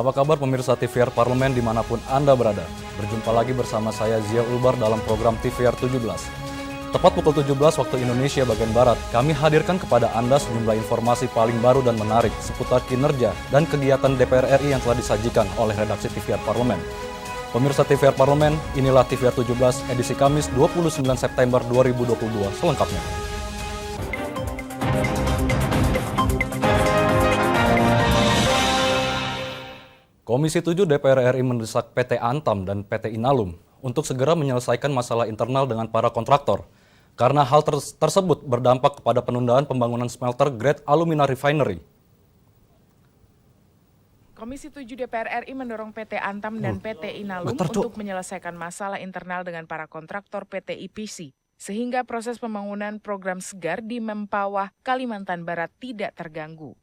Apa kabar pemirsa TVR Parlemen dimanapun Anda berada? Berjumpa lagi bersama saya Zia Ulbar dalam program TVR 17. Tepat pukul 17 waktu Indonesia bagian Barat, kami hadirkan kepada Anda sejumlah informasi paling baru dan menarik seputar kinerja dan kegiatan DPR RI yang telah disajikan oleh redaksi TVR Parlemen. Pemirsa TVR Parlemen, inilah TVR 17 edisi Kamis 29 September 2022 selengkapnya. Komisi 7 DPR RI mendesak PT Antam dan PT Inalum untuk segera menyelesaikan masalah internal dengan para kontraktor, karena hal tersebut berdampak kepada penundaan pembangunan smelter grade alumina refinery. Komisi 7 DPR RI mendorong PT Antam dan PT Inalum untuk menyelesaikan masalah internal dengan para kontraktor PT IPC, sehingga proses pembangunan program Segar di Mempawah, Kalimantan Barat tidak terganggu.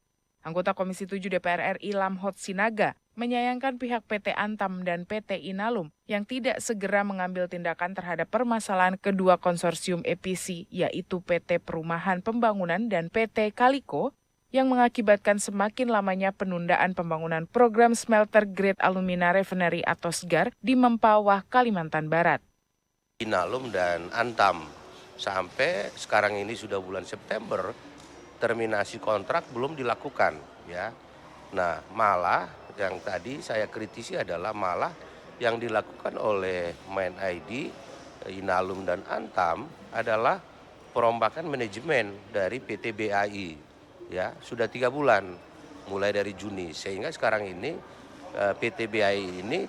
Anggota Komisi 7 DPR RI Lamhot Sinaga menyayangkan pihak PT Antam dan PT Inalum yang tidak segera mengambil tindakan terhadap permasalahan kedua konsorsium EPC, yaitu PT Perumahan Pembangunan dan PT Kaliko, yang mengakibatkan semakin lamanya penundaan pembangunan program smelter grade alumina refinery atau Segar di Mempawah, Kalimantan Barat. Inalum dan Antam sampai sekarang ini sudah bulan September, terminasi kontrak belum dilakukan, ya. Nah, malah yang tadi saya kritisi adalah malah yang dilakukan oleh Main ID, Inalum dan Antam adalah perombakan manajemen dari PT BAI. Ya, sudah 3 bulan mulai dari Juni, sehingga sekarang ini PT BAI ini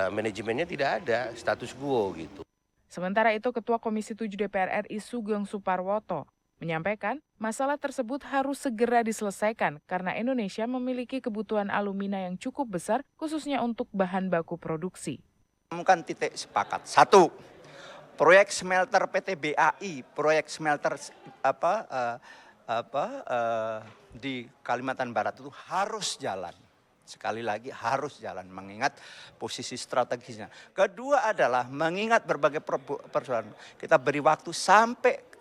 manajemennya tidak ada, status quo gitu. Sementara itu, Ketua Komisi 7 DPR RI Sugeng Suparwoto menyampaikan masalah tersebut harus segera diselesaikan karena Indonesia memiliki kebutuhan alumina yang cukup besar khususnya untuk bahan baku produksi. Temukan titik sepakat. 1. Proyek smelter PT BAI, proyek smelter di Kalimantan Barat itu harus jalan. Sekali lagi harus jalan mengingat posisi strategisnya. Kedua adalah mengingat berbagai persoalan. Kita beri waktu sampai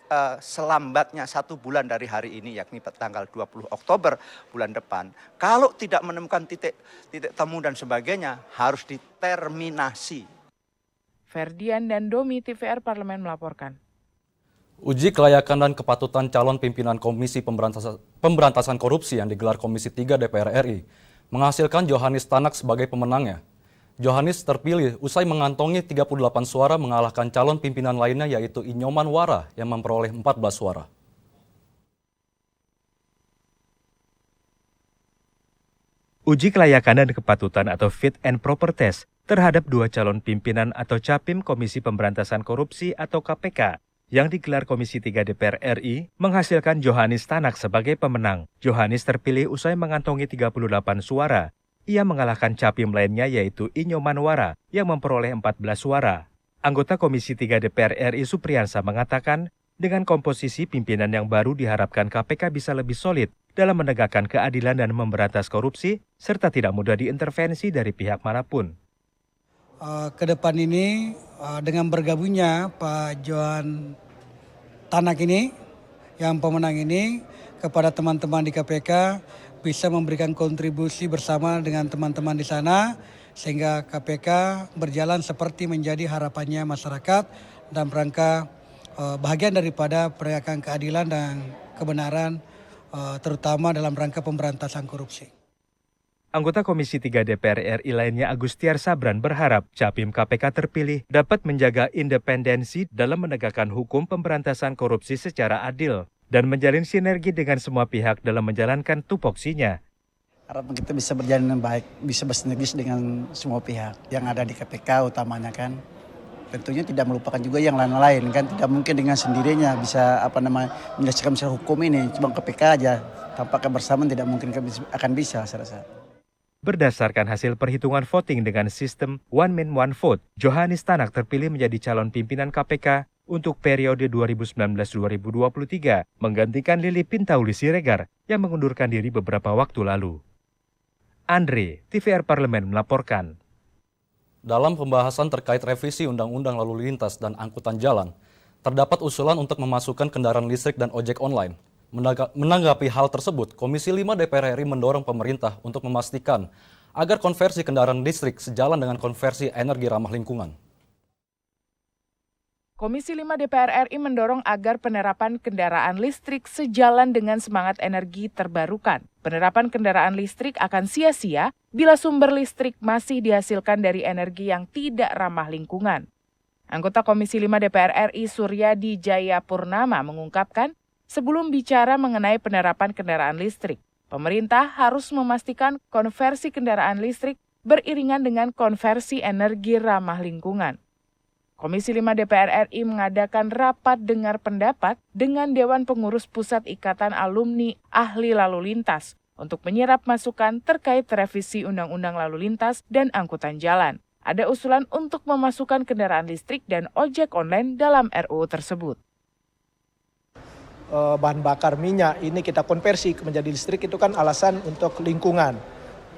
selambatnya 1 bulan dari hari ini, yakni tanggal 20 Oktober bulan depan. Kalau tidak menemukan titik temu dan sebagainya, harus diterminasi. Ferdian dan Domi, TVR Parlemen melaporkan. Uji kelayakan dan kepatutan calon pimpinan Komisi Pemberantasan Korupsi yang digelar Komisi 3 DPR RI menghasilkan Johannes Tanak sebagai pemenangnya. Johannes terpilih usai mengantongi 38 suara mengalahkan calon pimpinan lainnya yaitu Inyoman Wara yang memperoleh 14 suara. Uji kelayakan dan kepatutan atau fit and proper test terhadap 2 calon pimpinan atau Capim Komisi Pemberantasan Korupsi atau KPK yang digelar Komisi 3 DPR RI menghasilkan Johannes Tanak sebagai pemenang. Johannes terpilih usai mengantongi 38 suara. Ia mengalahkan capim lainnya yaitu Inyoman Wara yang memperoleh 14 suara. Anggota Komisi 3 DPR RI Supriyansa mengatakan, dengan komposisi pimpinan yang baru diharapkan KPK bisa lebih solid dalam menegakkan keadilan dan memberantas korupsi, serta tidak mudah diintervensi dari pihak manapun. Kedepan ini dengan bergabungnya Pak Johan Tanak ini, yang pemenang ini, kepada teman-teman di KPK, bisa memberikan kontribusi bersama dengan teman-teman di sana sehingga KPK berjalan seperti menjadi harapannya masyarakat dan rangka bahagian daripada penegakan keadilan dan kebenaran terutama dalam rangka pemberantasan korupsi. Anggota Komisi 3 DPR RI lainnya Agustiar Sabran berharap Capim KPK terpilih dapat menjaga independensi dalam menegakkan hukum pemberantasan korupsi secara adil dan menjalin sinergi dengan semua pihak dalam menjalankan tupoksinya. Harapan kita bisa berjalan dengan baik, bisa bersinergis dengan semua pihak yang ada di KPK utamanya kan. Tentunya tidak melupakan juga yang lain-lain kan, tidak mungkin dengan sendirinya bisa menyelesaikan masalah hukum ini, cuma KPK aja. Tanpa kebersamaan tidak mungkin akan bisa saya rasa. Berdasarkan hasil perhitungan voting dengan sistem One Man One Vote, Johannes Tanak terpilih menjadi calon pimpinan KPK untuk periode 2019-2023, menggantikan Lili Pintauli Siregar yang mengundurkan diri beberapa waktu lalu. Andre, TVR Parlemen melaporkan. Dalam pembahasan terkait revisi Undang-Undang Lalu Lintas dan Angkutan Jalan, terdapat usulan untuk memasukkan kendaraan listrik dan ojek online. Menanggapi hal tersebut, Komisi 5 DPR RI mendorong pemerintah untuk memastikan agar konversi kendaraan listrik sejalan dengan konversi energi ramah lingkungan. Komisi 5 DPR RI mendorong agar penerapan kendaraan listrik sejalan dengan semangat energi terbarukan. Penerapan kendaraan listrik akan sia-sia bila sumber listrik masih dihasilkan dari energi yang tidak ramah lingkungan. Anggota Komisi 5 DPR RI Suryadi Jayapurnama mengungkapkan, sebelum bicara mengenai penerapan kendaraan listrik, pemerintah harus memastikan konversi kendaraan listrik beriringan dengan konversi energi ramah lingkungan. Komisi 5 DPR RI mengadakan rapat dengar pendapat dengan Dewan Pengurus Pusat Ikatan Alumni Ahli Lalu Lintas untuk menyerap masukan terkait revisi Undang-Undang Lalu Lintas dan Angkutan Jalan. Ada usulan untuk memasukkan kendaraan listrik dan ojek online dalam RUU tersebut. Bahan bakar minyak ini kita konversi menjadi listrik itu kan alasan untuk lingkungan.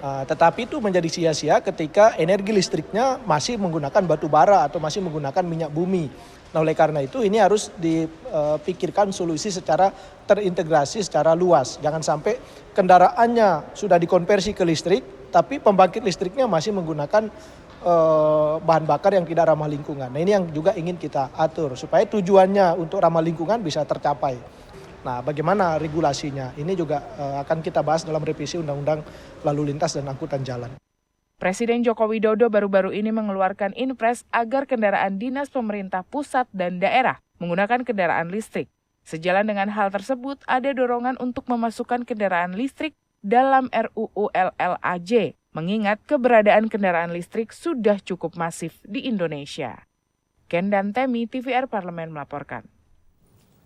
Tetapi itu menjadi sia-sia ketika energi listriknya masih menggunakan batu bara atau masih menggunakan minyak bumi. Nah, oleh karena itu ini harus dipikirkan solusi secara terintegrasi secara luas. Jangan sampai kendaraannya sudah dikonversi ke listrik, tapi pembangkit listriknya masih menggunakan bahan bakar yang tidak ramah lingkungan. Nah, ini yang juga ingin kita atur supaya tujuannya untuk ramah lingkungan bisa tercapai. Nah, bagaimana regulasinya? Ini juga akan kita bahas dalam revisi Undang-Undang Lalu Lintas dan Angkutan Jalan. Presiden Joko Widodo baru-baru ini mengeluarkan Inpres agar kendaraan dinas pemerintah pusat dan daerah menggunakan kendaraan listrik. Sejalan dengan hal tersebut, ada dorongan untuk memasukkan kendaraan listrik dalam RUU LLAJ, mengingat keberadaan kendaraan listrik sudah cukup masif di Indonesia. Ken dan Temi, TVR Parlemen melaporkan.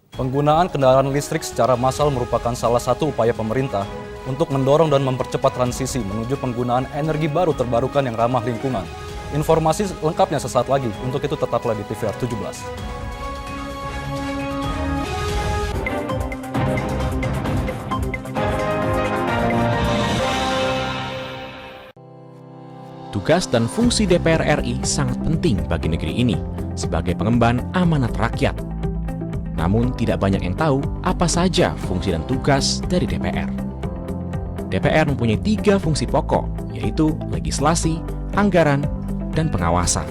Penggunaan kendaraan listrik secara massal merupakan salah satu upaya pemerintah untuk mendorong dan mempercepat transisi menuju penggunaan energi baru terbarukan yang ramah lingkungan. Informasi lengkapnya sesaat lagi, untuk itu tetaplah di TVR 17. Tugas dan fungsi DPR RI sangat penting bagi negeri ini sebagai pengemban amanat rakyat. Namun tidak banyak yang tahu apa saja fungsi dan tugas dari DPR. DPR mempunyai 3 fungsi pokok, yaitu legislasi, anggaran, dan pengawasan.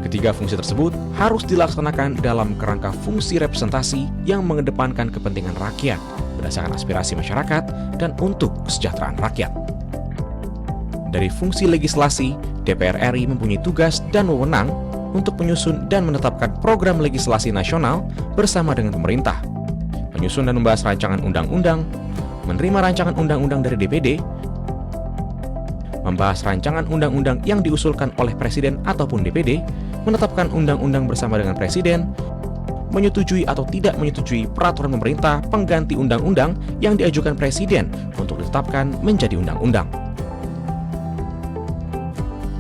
Ketiga fungsi tersebut harus dilaksanakan dalam kerangka fungsi representasi yang mengedepankan kepentingan rakyat berdasarkan aspirasi masyarakat dan untuk kesejahteraan rakyat. Dari fungsi legislasi, DPR RI mempunyai tugas dan wewenang untuk menyusun dan menetapkan program legislasi nasional bersama dengan pemerintah, menyusun dan membahas rancangan undang-undang, menerima rancangan undang-undang dari DPD, membahas rancangan undang-undang yang diusulkan oleh Presiden ataupun DPD, menetapkan undang-undang bersama dengan Presiden, menyetujui atau tidak menyetujui peraturan pemerintah pengganti undang-undang yang diajukan Presiden untuk ditetapkan menjadi undang-undang.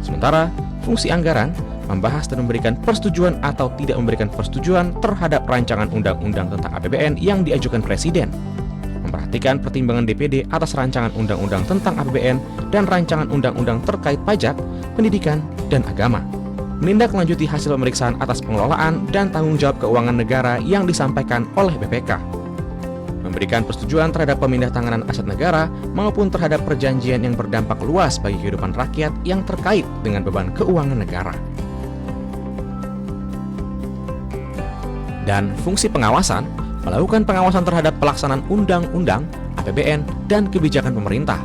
Sementara, fungsi anggaran membahas dan memberikan persetujuan atau tidak memberikan persetujuan terhadap rancangan undang-undang tentang APBN yang diajukan Presiden, memperhatikan pertimbangan DPD atas rancangan undang-undang tentang APBN dan rancangan undang-undang terkait pajak, pendidikan, dan agama, menindaklanjuti hasil pemeriksaan atas pengelolaan dan tanggung jawab keuangan negara yang disampaikan oleh BPK, memberikan persetujuan terhadap pemindahtanganan aset negara maupun terhadap perjanjian yang berdampak luas bagi kehidupan rakyat yang terkait dengan beban keuangan negara. Dan fungsi pengawasan, melakukan pengawasan terhadap pelaksanaan undang-undang, APBN, dan kebijakan pemerintah,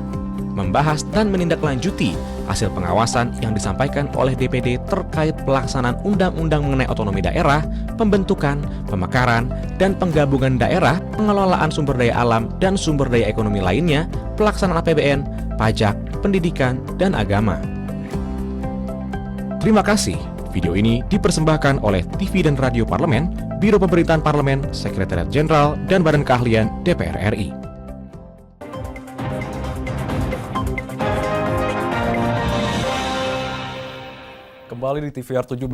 membahas dan menindaklanjuti hasil pengawasan yang disampaikan oleh DPD terkait pelaksanaan undang-undang mengenai otonomi daerah, pembentukan, pemekaran, dan penggabungan daerah, pengelolaan sumber daya alam dan sumber daya ekonomi lainnya, pelaksanaan APBN, pajak, pendidikan, dan agama. Terima kasih. Video ini dipersembahkan oleh TV dan Radio Parlemen, Biro Pemerintahan Parlemen, Sekretariat Jenderal, dan Badan Keahlian DPR RI. Kembali di TVR 17.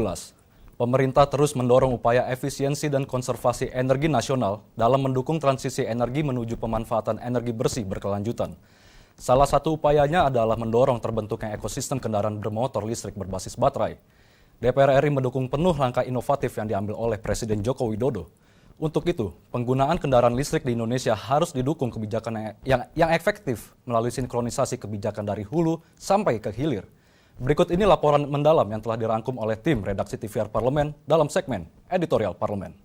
Pemerintah terus mendorong upaya efisiensi dan konservasi energi nasional dalam mendukung transisi energi menuju pemanfaatan energi bersih berkelanjutan. Salah satu upayanya adalah mendorong terbentuknya ekosistem kendaraan bermotor listrik berbasis baterai. DPR RI mendukung penuh langkah inovatif yang diambil oleh Presiden Joko Widodo. Untuk itu, penggunaan kendaraan listrik di Indonesia harus didukung kebijakan yang efektif melalui sinkronisasi kebijakan dari hulu sampai ke hilir. Berikut ini laporan mendalam yang telah dirangkum oleh tim redaksi TVR Parlemen dalam segmen Editorial Parlemen.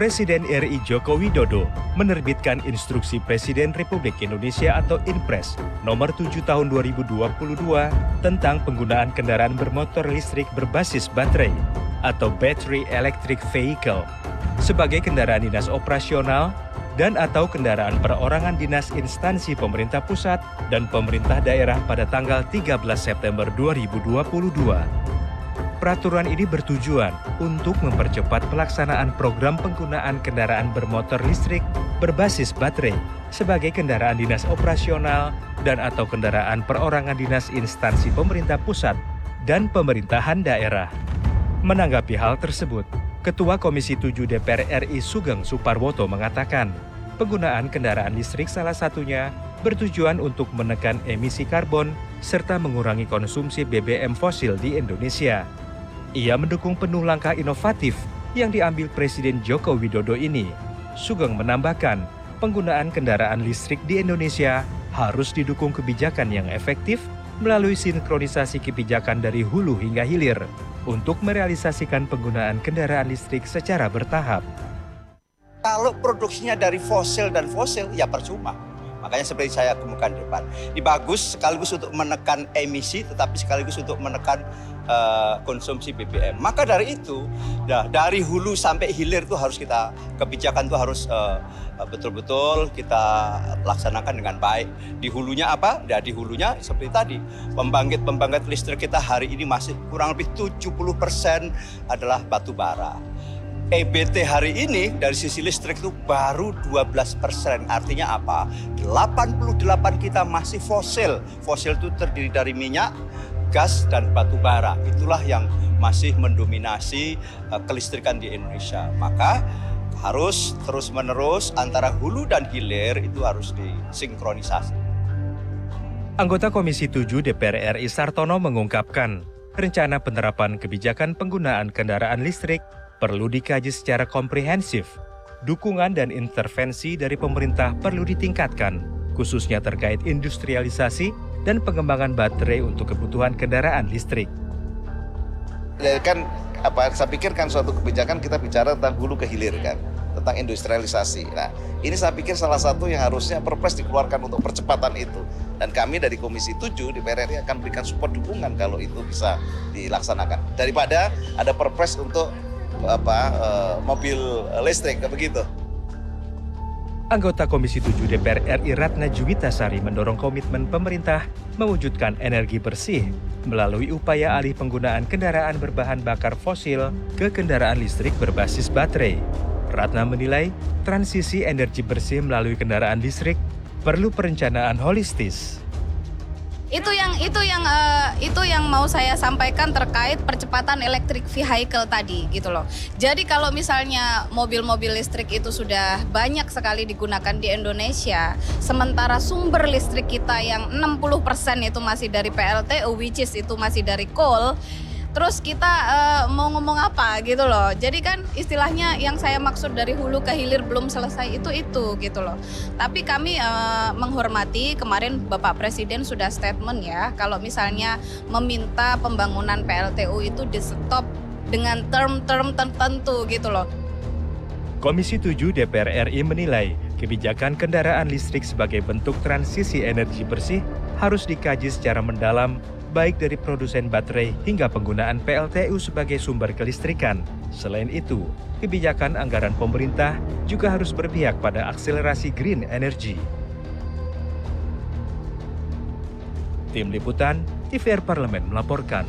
Presiden RI Joko Widodo menerbitkan Instruksi Presiden Republik Indonesia atau Inpres nomor 7 tahun 2022 tentang penggunaan kendaraan bermotor listrik berbasis baterai atau Battery Electric Vehicle sebagai kendaraan dinas operasional dan atau kendaraan perorangan dinas instansi pemerintah pusat dan pemerintah daerah pada tanggal 13 September 2022. Peraturan ini bertujuan untuk mempercepat pelaksanaan program penggunaan kendaraan bermotor listrik berbasis baterai sebagai kendaraan dinas operasional dan atau kendaraan perorangan dinas instansi pemerintah pusat dan pemerintahan daerah. Menanggapi hal tersebut, Ketua Komisi 7 DPR RI Sugeng Suparwoto mengatakan, penggunaan kendaraan listrik salah satunya bertujuan untuk menekan emisi karbon serta mengurangi konsumsi BBM fosil di Indonesia. Ia mendukung penuh langkah inovatif yang diambil Presiden Joko Widodo ini. Sugeng menambahkan, penggunaan kendaraan listrik di Indonesia harus didukung kebijakan yang efektif melalui sinkronisasi kebijakan dari hulu hingga hilir untuk merealisasikan penggunaan kendaraan listrik secara bertahap. Kalau produksinya dari fosil dan fosil, ya percuma. Makanya seperti saya kemukakan di depan. Ini bagus sekaligus untuk menekan emisi, tetapi sekaligus untuk menekan konsumsi BBM. Maka dari itu, dari hulu sampai hilir itu harus kita, kebijakan itu harus betul-betul kita laksanakan dengan baik. Di hulunya apa? Ya, di hulunya seperti tadi, pembangkit listrik kita hari ini masih kurang lebih 70% adalah batu bara. EBT hari ini dari sisi listrik itu baru 12%. Artinya apa? 88 kita masih fosil. Fosil itu terdiri dari minyak, gas, dan batu bara. Itulah yang masih mendominasi kelistrikan di Indonesia. Maka harus terus-menerus antara hulu dan hilir itu harus disinkronisasi. Anggota Komisi 7 DPR RI Sartono mengungkapkan, rencana penerapan kebijakan penggunaan kendaraan listrik perlu dikaji secara komprehensif. Dukungan dan intervensi dari pemerintah perlu ditingkatkan, khususnya terkait industrialisasi dan pengembangan baterai untuk kebutuhan kendaraan listrik. Saya pikir kan suatu kebijakan kita bicara tentang hulu ke hilir kan, tentang industrialisasi. Nah, ini saya pikir salah satu yang harusnya Perpres dikeluarkan untuk percepatan itu. Dan kami dari Komisi 7 di DPR RI akan berikan support dukungan kalau itu bisa dilaksanakan. Daripada ada Perpres untuk mobil listrik, begitu. Anggota Komisi 7 DPR RI Ratna Juwitasari mendorong komitmen pemerintah mewujudkan energi bersih melalui upaya alih penggunaan kendaraan berbahan bakar fosil ke kendaraan listrik berbasis baterai. Ratna menilai transisi energi bersih melalui kendaraan listrik perlu perencanaan holistis. Itu yang mau saya sampaikan terkait percepatan electric vehicle tadi gitu loh. Jadi kalau misalnya mobil-mobil listrik itu sudah banyak sekali digunakan di Indonesia, sementara sumber listrik kita yang 60% itu masih dari PLTU, which is itu masih dari coal, terus kita mau ngomong apa gitu loh. Jadi kan istilahnya yang saya maksud dari hulu ke hilir belum selesai itu gitu loh. Tapi kami menghormati kemarin Bapak Presiden sudah statement ya, kalau misalnya meminta pembangunan PLTU itu di stop dengan term-term tertentu gitu loh. Komisi 7 DPR RI menilai kebijakan kendaraan listrik sebagai bentuk transisi energi bersih harus dikaji secara mendalam, baik dari produsen baterai hingga penggunaan PLTU sebagai sumber kelistrikan. Selain itu, kebijakan anggaran pemerintah juga harus berpihak pada akselerasi green energy. Tim Liputan, TVR Parlemen melaporkan.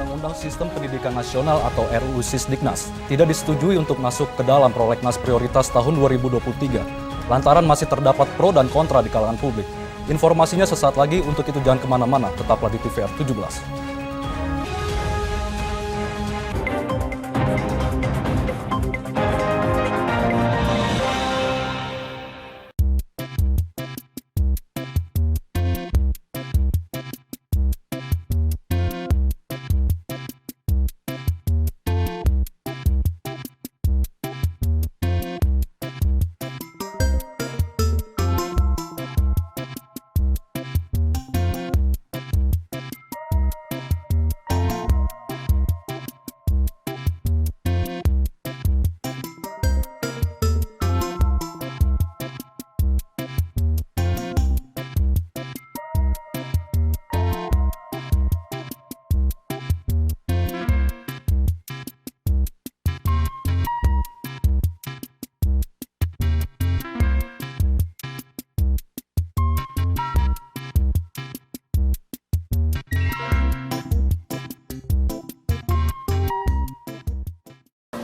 Undang-Undang Sistem Pendidikan Nasional atau RUU Sisdiknas tidak disetujui untuk masuk ke dalam prolegnas prioritas tahun 2023, lantaran masih terdapat pro dan kontra di kalangan publik. Informasinya sesaat lagi, untuk itu jangan kemana-mana, tetaplah di TVR 17.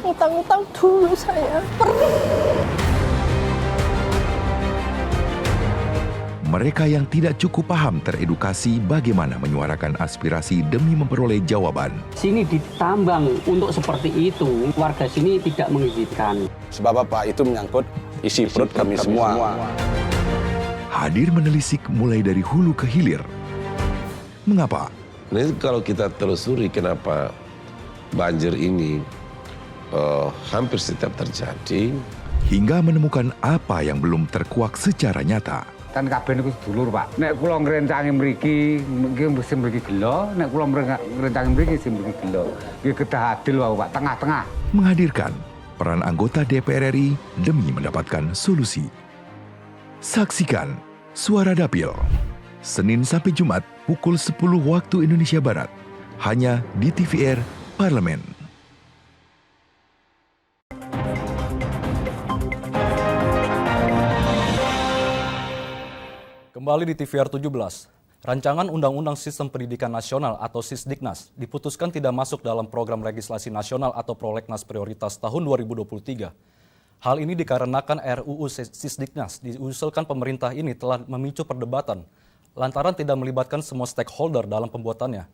Utang-utang dulu saya. Mereka yang tidak cukup paham teredukasi bagaimana menyuarakan aspirasi demi memperoleh jawaban. Sini ditambang untuk seperti itu, warga sini tidak mengizinkan. Sebab apa? Itu menyangkut isi perut kami semua. Hadir menelisik mulai dari hulu ke hilir. Mengapa? Ini kalau kita telusuri kenapa banjir ini hampir setiap terjadi. Hingga menemukan apa yang belum terkuak secara nyata. Kan kabeh niku sedulur, Pak. Nek kula ngrencangi mriki, mesti mriki gelo, nek kula ngrencangi mriki sing mriki gelo. Nggih kedah adil wae, Pak, tengah-tengah. Menghadirkan peran anggota DPR RI demi mendapatkan solusi. Saksikan Suara Dapil, Senin sampai Jumat pukul 10 waktu Indonesia Barat, hanya di TVR Parlemen. Kembali di TVR 17, rancangan Undang-Undang Sistem Pendidikan Nasional atau Sisdiknas diputuskan tidak masuk dalam program legislasi nasional atau prolegnas prioritas tahun 2023. Hal ini dikarenakan RUU Sisdiknas diusulkan pemerintah ini telah memicu perdebatan lantaran tidak melibatkan semua stakeholder dalam pembuatannya.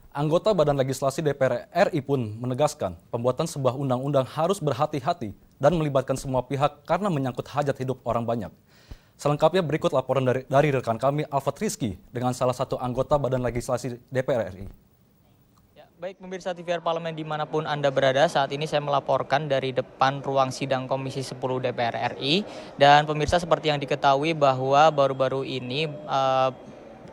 Anggota Badan Legislasi DPR RI pun menegaskan pembuatan sebuah undang-undang harus berhati-hati dan melibatkan semua pihak karena menyangkut hajat hidup orang banyak. Selengkapnya berikut laporan dari rekan kami Alfat Rizky dengan salah satu anggota Badan Legislasi DPR RI. Ya, baik pemirsa TVR Parlemen dimanapun Anda berada, saat ini saya melaporkan dari depan ruang sidang Komisi 10 DPR RI. Dan pemirsa, seperti yang diketahui bahwa baru-baru ini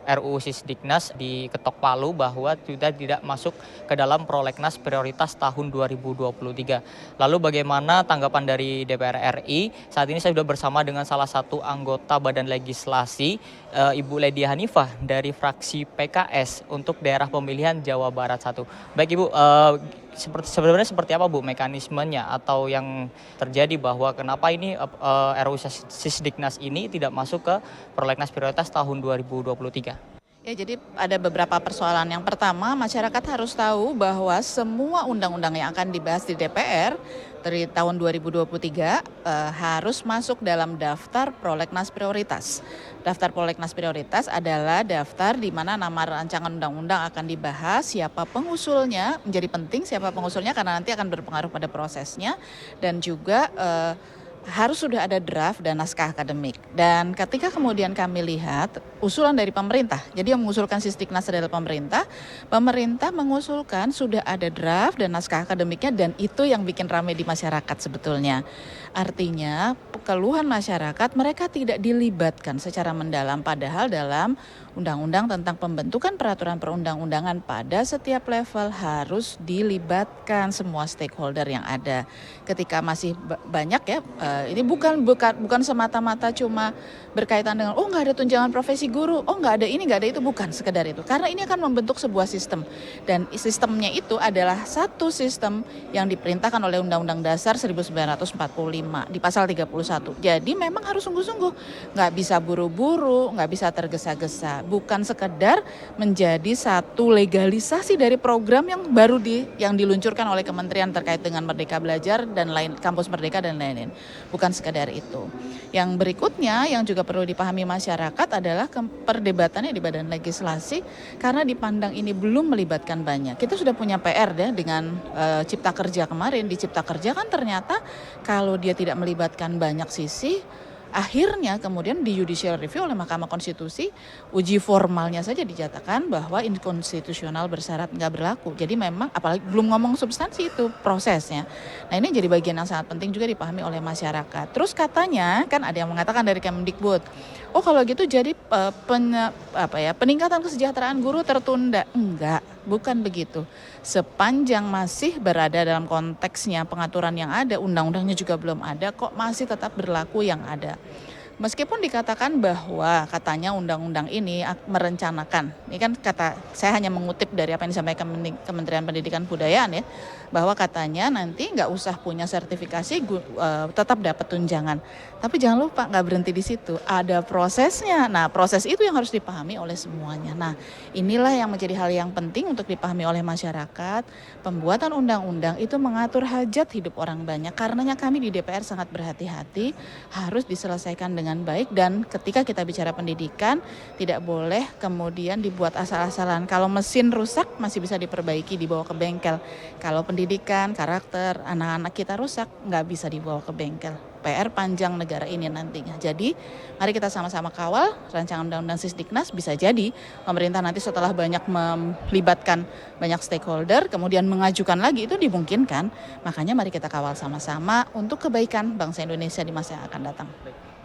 RUU Sisdiknas diketok palu bahwa sudah tidak masuk ke dalam prolegnas prioritas tahun 2023. Lalu bagaimana tanggapan dari DPR RI? Saat ini saya sudah bersama dengan salah satu anggota Badan Legislasi, Ibu Ledia Hanifah dari fraksi PKS untuk daerah pemilihan Jawa Barat 1. Baik Ibu, sebenarnya seperti apa Bu mekanismenya atau yang terjadi bahwa kenapa ini RUU Sisdiknas ini tidak masuk ke prolegnas prioritas tahun 2023? Ya, jadi ada beberapa persoalan. Yang pertama, masyarakat harus tahu bahwa semua undang-undang yang akan dibahas di DPR dari tahun 2023 harus masuk dalam daftar prolegnas prioritas. Daftar prolegnas prioritas adalah daftar di mana nama rancangan undang-undang akan dibahas, siapa pengusulnya, menjadi penting siapa pengusulnya karena nanti akan berpengaruh pada prosesnya, dan juga harus sudah ada draft dan naskah akademik. Dan ketika kemudian kami lihat usulan dari pemerintah, jadi yang mengusulkan Sisdiknas adalah pemerintah mengusulkan sudah ada draft dan naskah akademiknya, dan itu yang bikin ramai di masyarakat sebetulnya. Artinya keluhan masyarakat mereka tidak dilibatkan secara mendalam, padahal dalam undang-undang tentang pembentukan peraturan perundang-undangan pada setiap level harus dilibatkan semua stakeholder yang ada. Ketika masih banyak ya, ini bukan semata-mata cuma berkaitan dengan nggak ada tunjangan profesi guru, nggak ada ini, nggak ada itu, bukan sekedar itu. Karena ini akan membentuk sebuah sistem, dan sistemnya itu adalah satu sistem yang diperintahkan oleh Undang-Undang Dasar 1945 di pasal 31. Jadi memang harus sungguh-sungguh, nggak bisa buru-buru, nggak bisa tergesa-gesa. bisa, bukan sekedar menjadi satu legalisasi dari program yang baru yang diluncurkan oleh kementerian terkait dengan Merdeka Belajar dan lain, Kampus Merdeka dan lain-lain. Bukan sekedar itu. Yang berikutnya yang juga perlu dipahami masyarakat adalah perdebatannya di Badan Legislasi karena dipandang ini belum melibatkan banyak. Kita sudah punya PR ya dengan Cipta Kerja kemarin. Di Cipta Kerja kan ternyata kalau dia tidak melibatkan banyak sisi, akhirnya kemudian di judicial review oleh Mahkamah Konstitusi, uji formalnya saja dinyatakan bahwa inkonstitusional bersyarat nggak berlaku. Jadi memang apalagi belum ngomong substansi itu prosesnya. Nah ini jadi bagian yang sangat penting juga dipahami oleh masyarakat. Terus katanya kan ada yang mengatakan dari Kemdikbud, oh kalau gitu jadi peningkatan kesejahteraan guru tertunda. Enggak, bukan begitu. Sepanjang masih berada dalam konteksnya pengaturan yang ada, undang-undangnya juga belum ada, kok masih tetap berlaku yang ada. Meskipun dikatakan bahwa katanya undang-undang ini merencanakan, ini kan kata saya hanya mengutip dari apa yang disampaikan Kementerian Pendidikan Kebudayaan ya, bahwa katanya nanti nggak usah punya sertifikasi tetap dapat tunjangan. Tapi jangan lupa nggak berhenti di situ, ada prosesnya. Nah proses itu yang harus dipahami oleh semuanya. Nah inilah yang menjadi hal yang penting untuk dipahami oleh masyarakat. Pembuatan undang-undang itu mengatur hajat hidup orang banyak. Karenanya kami di DPR sangat berhati-hati, harus diselesaikan dengan baik. Dan ketika kita bicara pendidikan, tidak boleh kemudian dibuat asal-asalan. Kalau mesin rusak masih bisa diperbaiki, dibawa ke bengkel. Kalau pendidikan, karakter, anak-anak kita rusak, nggak bisa dibawa ke bengkel. PR panjang negara ini nantinya. Jadi mari kita sama-sama kawal rancangan undang-undang Sisdiknas. Bisa jadi pemerintah nanti setelah banyak melibatkan banyak stakeholder kemudian mengajukan lagi, itu dimungkinkan. Makanya mari kita kawal sama-sama untuk kebaikan bangsa Indonesia di masa yang akan datang.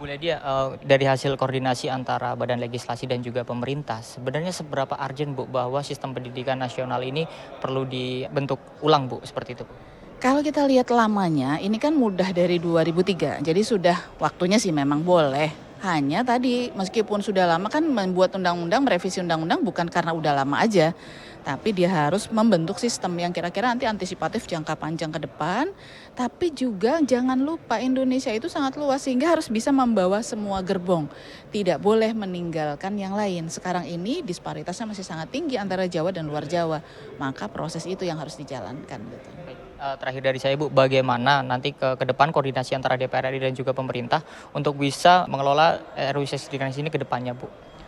Bu Ledia, dari hasil koordinasi antara Badan Legislasi dan juga pemerintah, sebenarnya seberapa urgent Bu bahwa sistem pendidikan nasional ini perlu dibentuk ulang Bu, seperti itu Bu? Kalau kita lihat lamanya, ini kan mudah dari 2003, jadi sudah waktunya sih memang boleh. Hanya tadi meskipun sudah lama kan membuat undang-undang, merevisi undang-undang bukan karena udah lama aja. Tapi dia harus membentuk sistem yang kira-kira nanti antisipatif jangka panjang ke depan. Tapi juga jangan lupa Indonesia itu sangat luas sehingga harus bisa membawa semua gerbong. Tidak boleh meninggalkan yang lain. Sekarang ini disparitasnya masih sangat tinggi antara Jawa dan luar Jawa. Maka proses itu yang harus dijalankan. Gitu. Terakhir dari saya Bu, bagaimana nanti ke depan koordinasi antara DPR RI dan juga pemerintah untuk bisa mengelola RUU Sisdiknas ini ke depannya Bu?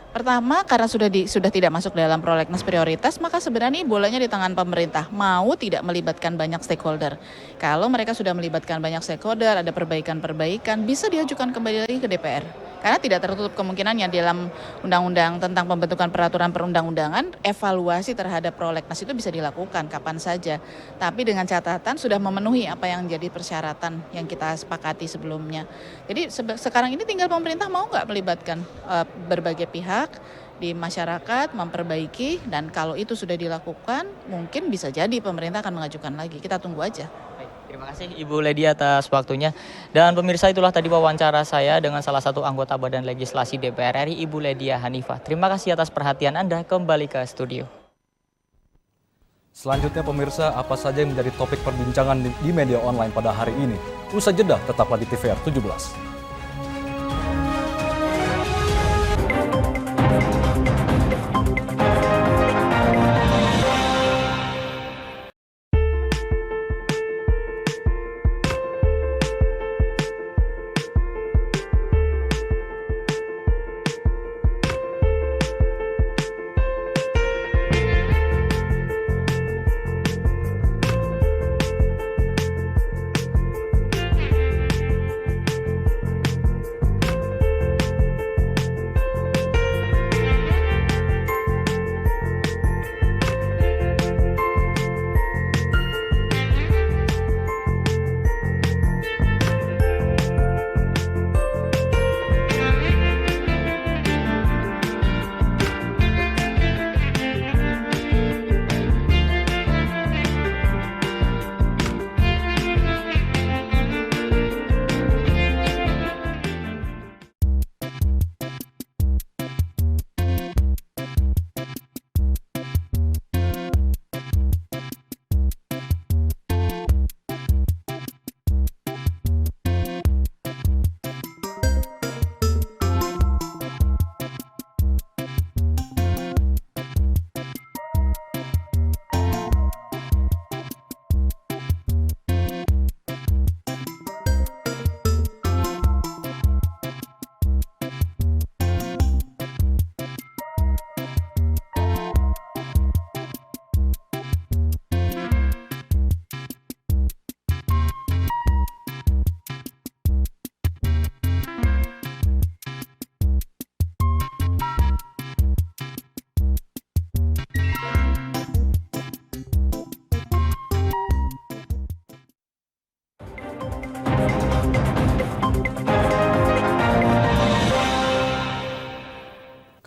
Pertama, karena sudah tidak masuk dalam prolegnas prioritas, maka sebenarnya bolanya di tangan pemerintah. Mau tidak melibatkan banyak stakeholder. Kalau mereka sudah melibatkan banyak stakeholder, ada perbaikan-perbaikan, bisa diajukan kembali lagi ke DPR. Karena tidak tertutup kemungkinannya dalam undang-undang tentang pembentukan peraturan perundang-undangan, evaluasi terhadap prolegnas itu bisa dilakukan kapan saja. Tapi dengan catatan sudah memenuhi apa yang jadi persyaratan yang kita sepakati sebelumnya. Jadi sekarang ini tinggal pemerintah mau nggak melibatkan berbagai pihak di masyarakat, memperbaiki, dan kalau itu sudah dilakukan, mungkin bisa jadi pemerintah akan mengajukan lagi. Kita tunggu aja. Terima kasih Ibu Ledia atas waktunya. Dan pemirsa, itulah tadi wawancara saya dengan salah satu anggota Badan Legislasi DPR RI, Ibu Ledia Hanifah. Terima kasih atas perhatian Anda. Kembali ke studio. Selanjutnya pemirsa, apa saja yang menjadi topik perbincangan di media online pada hari ini? Usai jeda, tetaplah di TVR 17.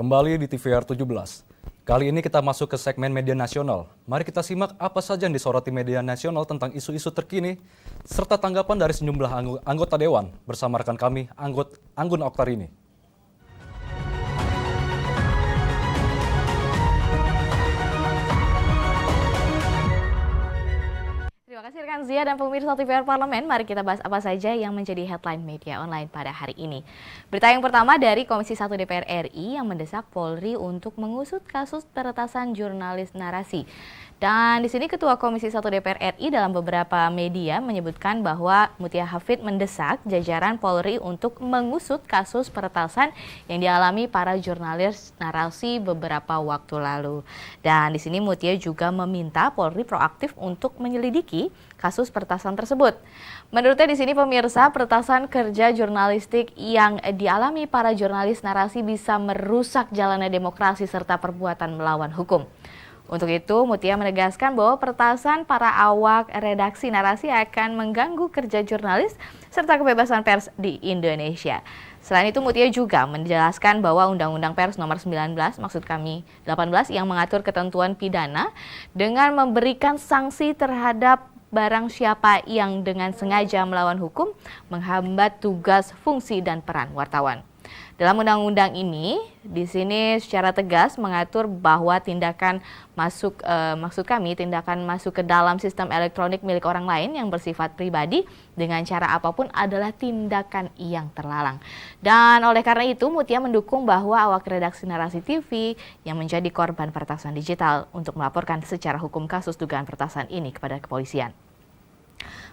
Kembali di TVR 17. Kali ini kita masuk ke segmen media nasional. Mari kita simak apa saja yang disoroti media nasional tentang isu-isu terkini, serta tanggapan dari sejumlah anggota Dewan bersama rekan kami, Anggun Oktarini. Terima kasih rekan Zia dan pemirsa TVR Parlemen. Mari kita bahas apa saja yang menjadi headline media online pada hari ini. Berita yang pertama dari Komisi 1 DPR RI yang mendesak Polri untuk mengusut kasus peretasan jurnalis narasi. Dan di sini Ketua Komisi 1 DPR RI dalam beberapa media menyebutkan bahwa Mutia Hafid mendesak jajaran Polri untuk mengusut kasus peretasan yang dialami para jurnalis narasi beberapa waktu lalu. Dan di sini Mutia juga meminta Polri proaktif untuk menyelidiki kasus peretasan tersebut. Menurutnya di sini pemirsa, peretasan kerja jurnalistik yang dialami para jurnalis narasi bisa merusak jalannya demokrasi serta perbuatan melawan hukum. Untuk itu, Mutia menegaskan bahwa peretasan para awak redaksi narasi akan mengganggu kerja jurnalis serta kebebasan pers di Indonesia. Selain itu, Mutia juga menjelaskan bahwa Undang-Undang Pers Nomor 18 yang mengatur ketentuan pidana dengan memberikan sanksi terhadap barang siapa yang dengan sengaja melawan hukum, menghambat tugas, fungsi, dan peran wartawan. Dalam undang-undang ini, di sini secara tegas mengatur bahwa tindakan masuk ke dalam sistem elektronik milik orang lain yang bersifat pribadi dengan cara apapun adalah tindakan yang terlarang. Dan oleh karena itu, Mutia mendukung bahwa awak redaksi narasi TV yang menjadi korban peretasan digital untuk melaporkan secara hukum kasus dugaan peretasan ini kepada kepolisian.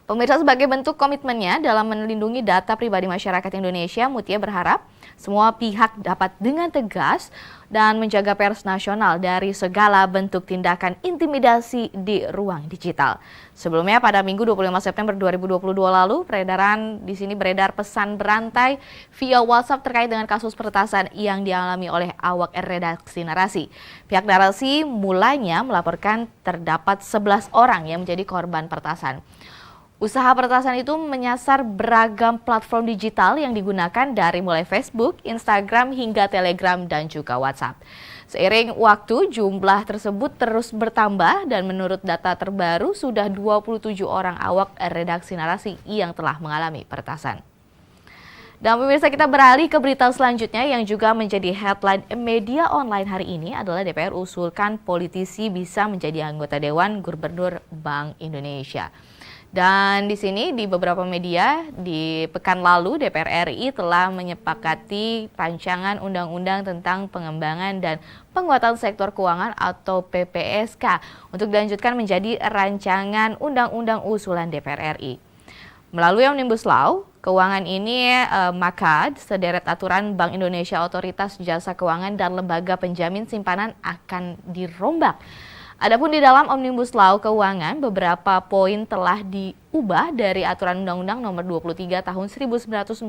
Pemirsa, sebagai bentuk komitmennya dalam melindungi data pribadi masyarakat Indonesia, Mutia berharap semua pihak dapat dengan tegas dan menjaga pers nasional dari segala bentuk tindakan intimidasi di ruang digital. Sebelumnya pada Minggu 25 September 2022 lalu, beredar pesan berantai via WhatsApp terkait dengan kasus peretasan yang dialami oleh awak redaksi narasi. Pihak narasi mulanya melaporkan terdapat 11 orang yang menjadi korban peretasan. Usaha peretasan itu menyasar beragam platform digital yang digunakan dari mulai Facebook, Instagram, hingga Telegram, dan juga WhatsApp. Seiring waktu, jumlah tersebut terus bertambah dan menurut data terbaru sudah 27 orang awak redaksi narasi yang telah mengalami peretasan. Dan pemirsa, kita beralih ke berita selanjutnya yang juga menjadi headline media online hari ini adalah DPR usulkan politisi bisa menjadi anggota Dewan Gubernur Bank Indonesia. Dan di sini di beberapa media di pekan lalu DPR RI telah menyepakati rancangan undang-undang tentang pengembangan dan penguatan sektor keuangan atau PPSK untuk dilanjutkan menjadi rancangan undang-undang usulan DPR RI. Melalui Omnibus Law, keuangan ini maka sederet aturan Bank Indonesia, Otoritas Jasa Keuangan, dan lembaga penjamin simpanan akan dirombak. Adapun di dalam Omnibus Law Keuangan, beberapa poin telah diubah dari aturan Undang-Undang Nomor 23 Tahun 1999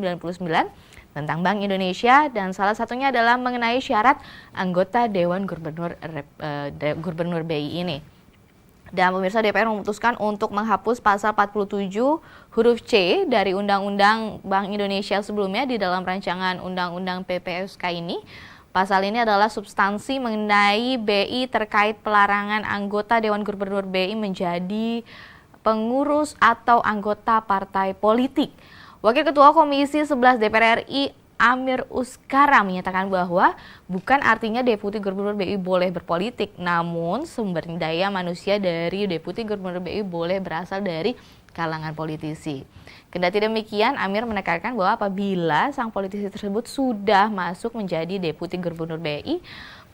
tentang Bank Indonesia, dan salah satunya adalah mengenai syarat anggota Dewan Gubernur BI ini. Dan pemirsa, DPR memutuskan untuk menghapus pasal 47 huruf C dari Undang-Undang Bank Indonesia sebelumnya di dalam rancangan Undang-Undang PPSK ini. Pasal ini adalah substansi mengenai BI terkait pelarangan anggota Dewan Gubernur BI menjadi pengurus atau anggota partai politik. Wakil Ketua Komisi 11 DPR RI Amir Uskara menyatakan bahwa bukan artinya Deputi Gubernur BI boleh berpolitik, namun sumber daya manusia dari Deputi Gubernur BI boleh berasal dari kalangan politisi. Kendati demikian, Amir menekankan bahwa apabila sang politisi tersebut sudah masuk menjadi Deputi Gubernur BI,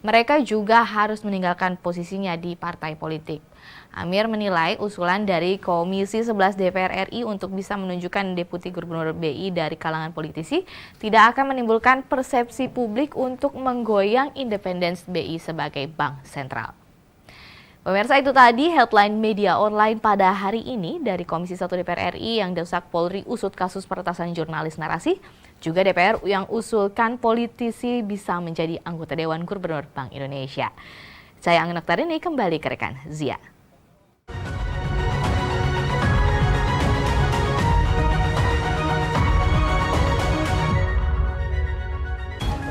mereka juga harus meninggalkan posisinya di partai politik. Amir menilai usulan dari Komisi 11 DPR RI untuk bisa menunjukkan Deputi Gubernur BI dari kalangan politisi tidak akan menimbulkan persepsi publik untuk menggoyang independensi BI sebagai bank sentral. Pemirsa, itu tadi headline media online pada hari ini dari Komisi 1 DPR RI yang desak Polri usut kasus peretasan jurnalis narasi, juga DPR yang usulkan politisi bisa menjadi anggota Dewan Gubernur Bank Indonesia. Saya Anggun Oktarini, kembali ke rekan Zia.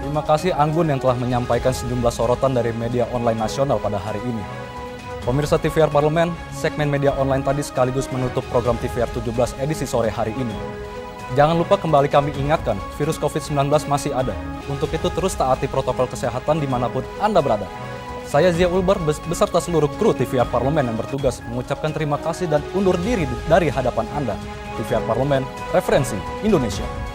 Terima terima kasih Anggun yang telah menyampaikan sejumlah sorotan dari media online nasional pada hari ini. Pemirsa TVR Parlemen, segmen media online tadi sekaligus menutup program TVR 17 edisi sore hari ini. Jangan lupa kembali kami ingatkan, virus COVID-19 masih ada. Untuk itu terus taati protokol kesehatan dimanapun Anda berada. Saya Zia Ulbar beserta seluruh kru TVR Parlemen yang bertugas mengucapkan terima kasih dan undur diri dari hadapan Anda. TVR Parlemen, referensi Indonesia.